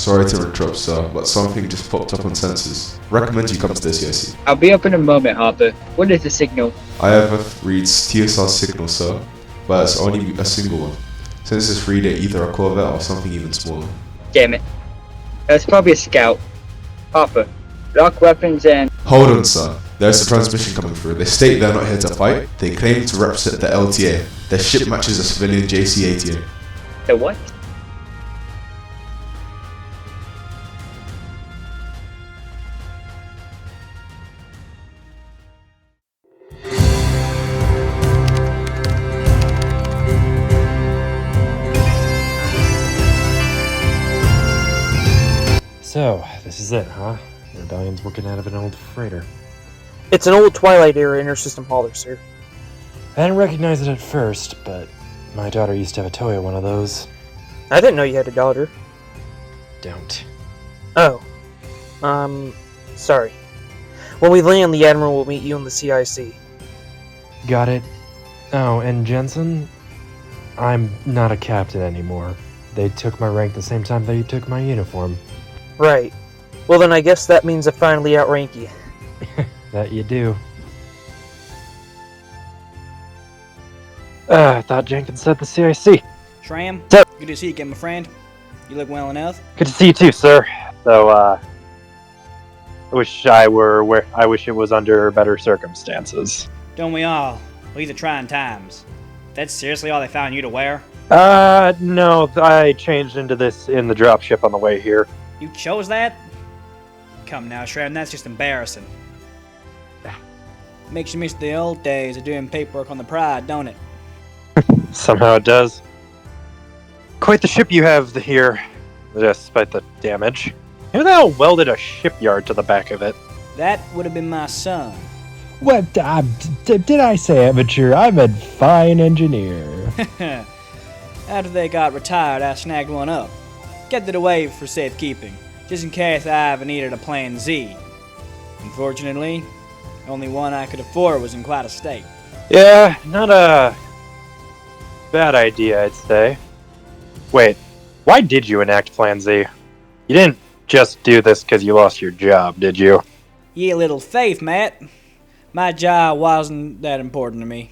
Sorry to interrupt, sir, but something just popped up on sensors. Recommend you come to the CIC. I'll be up in a moment, Harper. What is the signal? IFF reads TSR signal, sir, but it's only a single one. Sensors read it either a Corvette or something even smaller. Damn it. It's probably a scout. Harper, lock weapons and... Hold on, sir. There's a transmission coming through. They state they're not here to fight. They claim to represent the LTA. Their ship matches a civilian JC-88. The what? So, this is it, huh? The rebellion's working out of an old freighter. It's an old Twilight-era intersystem hauler, sir. I didn't recognize it at first, but my daughter used to have a toy of one of those. I didn't know you had a daughter. Don't. Oh. Sorry. When we land, the Admiral will meet you in the CIC. Got it. Oh, and Jensen? I'm not a captain anymore. They took my rank the same time they took my uniform. Right. Well then I guess that means I finally outrank you. That you do. I thought Jenkins said the CIC. Shram, Sir. good to see you again, my friend. You look well enough. Good to see you too, sir. Though, I wish it was under better circumstances. Don't we all? Well, these are trying times. That's seriously all they found you to wear? No, I changed into this in the dropship on the way here. You chose that? Come now, Shram, that's just embarrassing. Makes you miss the old days of doing paperwork on the Pride, don't it? Somehow it does. Quite the ship you have here, despite the damage. Who the hell welded a shipyard to the back of it? That would have been my son. What? Did I say amateur? I'm a fine engineer. After they got retired, I snagged one up. Kept it away for safekeeping, just in case I ever needed a plan Z. Unfortunately, only one I could afford was in quite a state. Yeah, not a bad idea, I'd say. Wait, why did you enact Plan Z? You didn't just do this because you lost your job, did you? Ye little faith, Matt. My job wasn't that important to me.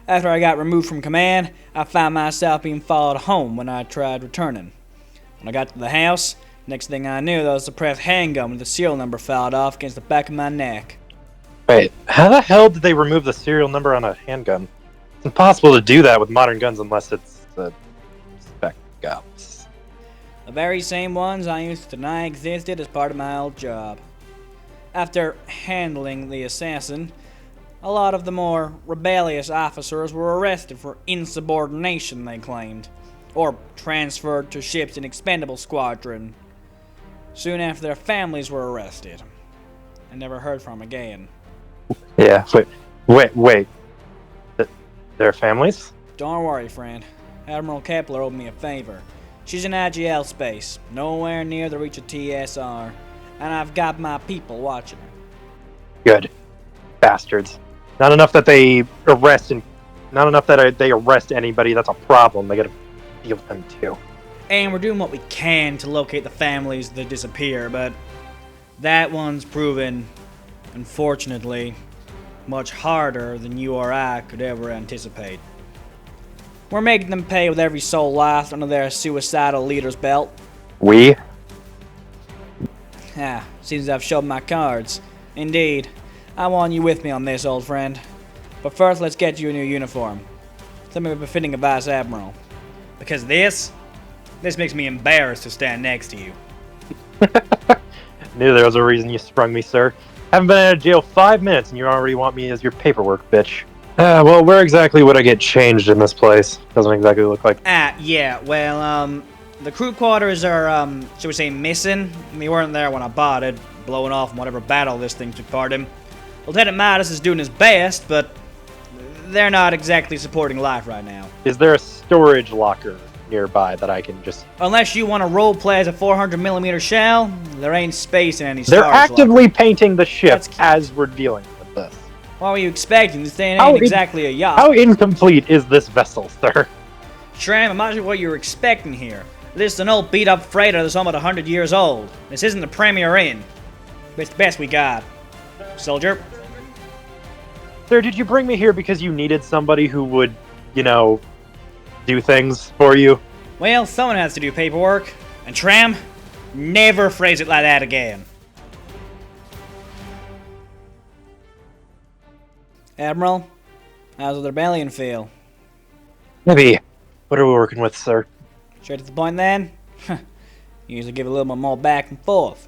After I got removed from command, I found myself being followed home when I tried returning. When I got to the house, next thing I knew, there was a suppressed handgun with the serial number filed off against the back of my neck. Wait, how the hell did they remove the serial number on a handgun? It's impossible to do that with modern guns unless it's the Spec Ops. The very same ones I used to deny existed as part of my old job. After handling the assassin, a lot of the more rebellious officers were arrested for insubordination, they claimed, or transferred to ships in expendable squadron. Soon after, their families were arrested and never heard from again. Yeah, wait. Their families? Don't worry, friend. Admiral Kepler owed me a favor. She's in IGL space, nowhere near the reach of TSR, and I've got my people watching her. Good. Bastards. Not enough that they arrest anybody that's a problem. They gotta deal with them too. And we're doing what we can to locate the families that disappear, but that one's proven, unfortunately, much harder than you or I could ever anticipate. We're making them pay with every soul lost under their suicidal leader's belt. We? Seems I've showed my cards. Indeed. I want you with me on this, old friend. But first, let's get you a new uniform. Something befitting a Vice Admiral. Because this makes me embarrassed to stand next to you. Knew there was a reason you sprung me, sir. Haven't been out of jail 5 minutes and you already want me as your paperwork, bitch. Well, where exactly would I get changed in this place? Doesn't exactly look like... Yeah, well, the crew quarters are, shall we say, missing. They weren't there when I bought it, blowing off in whatever battle this thing took part in. Lieutenant Midas is doing his best, but they're not exactly supporting life right now. Is there a storage locker nearby that I can just... Unless you want to roleplay as a 400mm shell, there ain't space in any They're storage actively locker. painting the ship as we're dealing with this. What were you expecting? This thing ain't exactly a yacht. How incomplete is this vessel, sir? Shram, I'm not sure what you were expecting here. This is an old beat-up freighter that's almost 100 years old. This isn't the Premier Inn. But it's the best we got. Soldier? Sir, did you bring me here because you needed somebody who would, do things for you? Well, someone has to do paperwork. And Tram, never phrase it like that again. Admiral, how's the rebellion feel? Maybe. What are we working with, sir? Straight to the point then? Usually give a little more back and forth.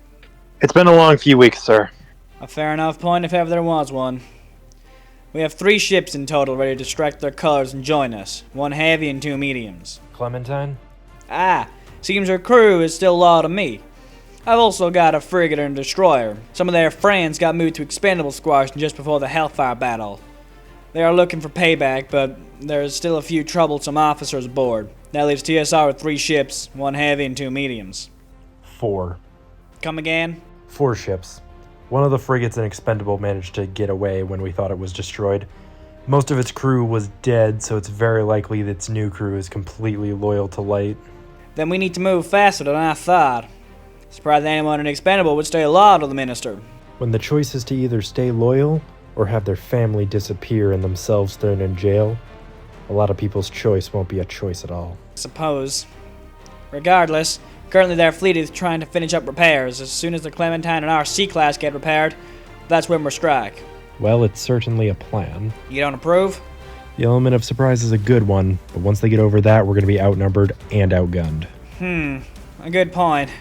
It's been a long few weeks, sir. A fair enough point if ever there was one. We have 3 ships in total ready to strike their colors and join us. 1 heavy and 2 mediums. Clementine? Seems her crew is still loyal to me. I've also got a frigate and a destroyer. Some of their friends got moved to expendable squadron just before the Hellfire battle. They are looking for payback, but there's still a few troublesome officers aboard. That leaves TSR with 3 ships, 1 heavy and 2 mediums. 4. Come again? 4 ships. One of the frigates in Expendable managed to get away when we thought it was destroyed. Most of its crew was dead, so it's very likely that its new crew is completely loyal to Light. Then we need to move faster than I thought. Surprised anyone in Expendable would stay loyal to the Minister. When the choice is to either stay loyal or have their family disappear and themselves thrown in jail, a lot of people's choice won't be a choice at all. Suppose. Regardless, currently their fleet is trying to finish up repairs. As soon as the Clementine and our C-Class get repaired, that's when we'll strike. Well, it's certainly a plan. You don't approve? The element of surprise is a good one, but once they get over that, we're going to be outnumbered and outgunned. A good point.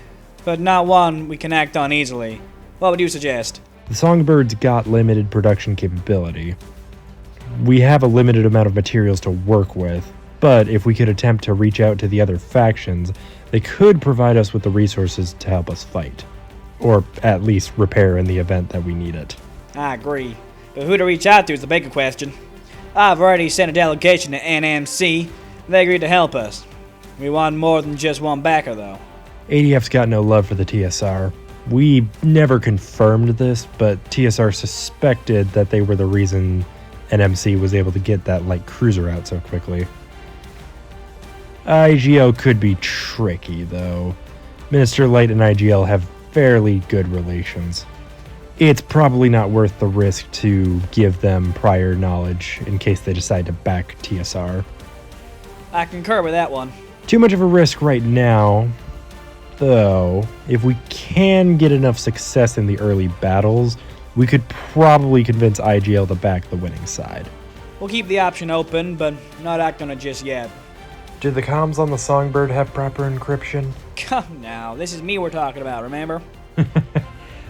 But not one we can act on easily. What would you suggest? The Songbirds got limited production capability. We have a limited amount of materials to work with, but if we could attempt to reach out to the other factions, they could provide us with the resources to help us fight. Or at least repair in the event that we need it. I agree. But who to reach out to is the bigger question. I've already sent a delegation to NMC. They agreed to help us. We want more than just one backer, though. ADF's got no love for the TSR. We never confirmed this, but TSR suspected that they were the reason NMC was able to get that light cruiser out so quickly. IGL could be tricky, though. Minister Light and IGL have fairly good relations. It's probably not worth the risk to give them prior knowledge in case they decide to back TSR. I concur with that one. Too much of a risk right now, though. If we can get enough success in the early battles, we could probably convince IGL to back the winning side. We'll keep the option open, but not act on it just yet. Do the comms on the Songbird have proper encryption? Come now, this is me we're talking about, remember?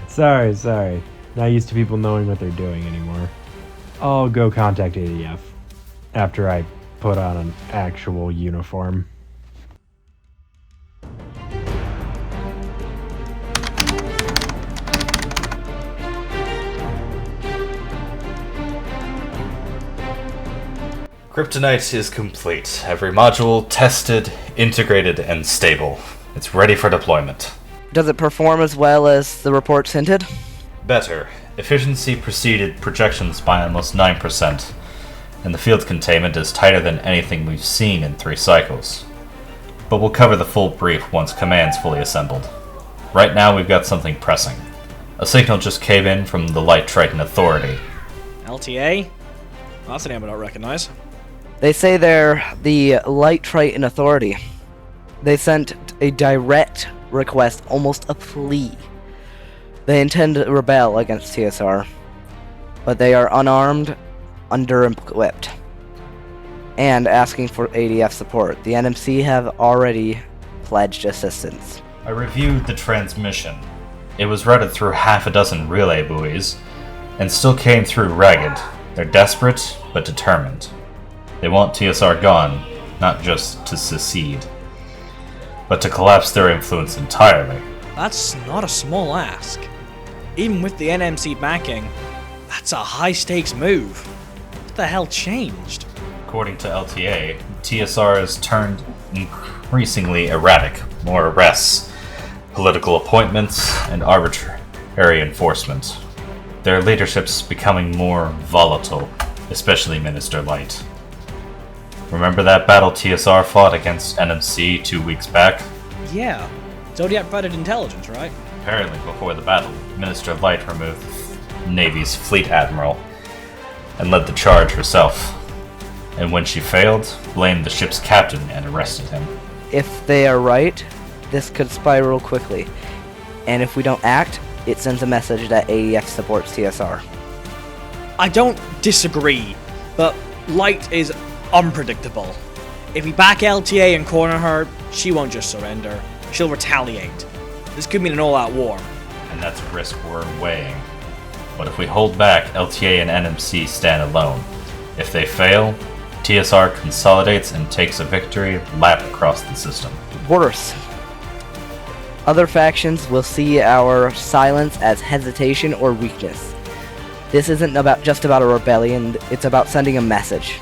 Sorry. Not used to people knowing what they're doing anymore. I'll go contact ADF after I put on an actual uniform. Kryptonite is complete. Every module tested, integrated, and stable. It's ready for deployment. Does it perform as well as the reports hinted? Better. Efficiency preceded projections by almost 9%, and the field containment is tighter than anything we've seen in 3 cycles. But we'll cover the full brief once command's fully assembled. Right now we've got something pressing. A signal just came in from the Light Triton Authority. LTA? Well, that's a name I don't recognize. They say they're the Light Triton Authority. They sent a direct request, almost a plea. They intend to rebel against TSR, but they are unarmed, under-equipped, and asking for ADF support. The NMC have already pledged assistance. I reviewed the transmission. It was routed through half a dozen relay buoys, and still came through ragged. They're desperate, but determined. They want TSR gone, not just to secede, but to collapse their influence entirely. That's not a small ask. Even with the NMC backing, that's a high-stakes move. What the hell changed? According to LTA, TSR has turned increasingly erratic. More arrests, political appointments, and arbitrary enforcement. Their leadership's becoming more volatile, especially Minister Light. Remember that battle TSR fought against NMC 2 weeks back? Yeah. Zodiac provided intelligence, right? Apparently, before the battle, Minister Light removed the Navy's fleet admiral and led the charge herself. And when she failed, blamed the ship's captain and arrested him. If they are right, this could spiral quickly. And if we don't act, it sends a message that AEF supports TSR. I don't disagree, but Light is unpredictable. If we back LTA and corner her, she won't just surrender. She'll retaliate. This could mean an all-out war. And that's a risk we're weighing. But if we hold back, LTA and NMC stand alone. If they fail, TSR consolidates and takes a victory lap across the system. Worse. Other factions will see our silence as hesitation or weakness. This isn't just about a rebellion, it's about sending a message.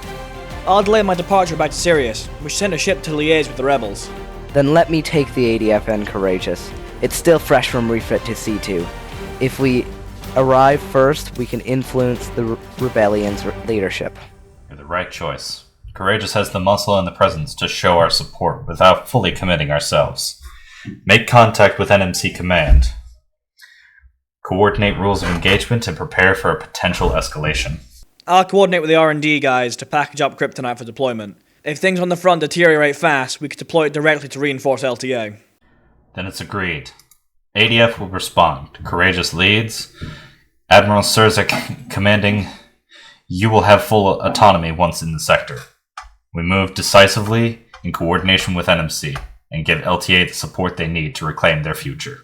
I'll delay my departure back to Sirius. We should send a ship to liaise with the rebels. Then let me take the ADFN Courageous. It's still fresh from refit to C2. If we arrive first, we can influence the rebellion's leadership. You're the right choice. Courageous has the muscle and the presence to show our support without fully committing ourselves. Make contact with NMC Command. Coordinate rules of engagement and prepare for a potential escalation. I'll coordinate with the R&D guys to package up kryptonite for deployment. If things on the front deteriorate fast, we could deploy it directly to reinforce LTA. Then it's agreed. ADF will respond. Courageous leads. Admiral Surzak commanding. You will have full autonomy once in the sector. We move decisively in coordination with NMC and give LTA the support they need to reclaim their future.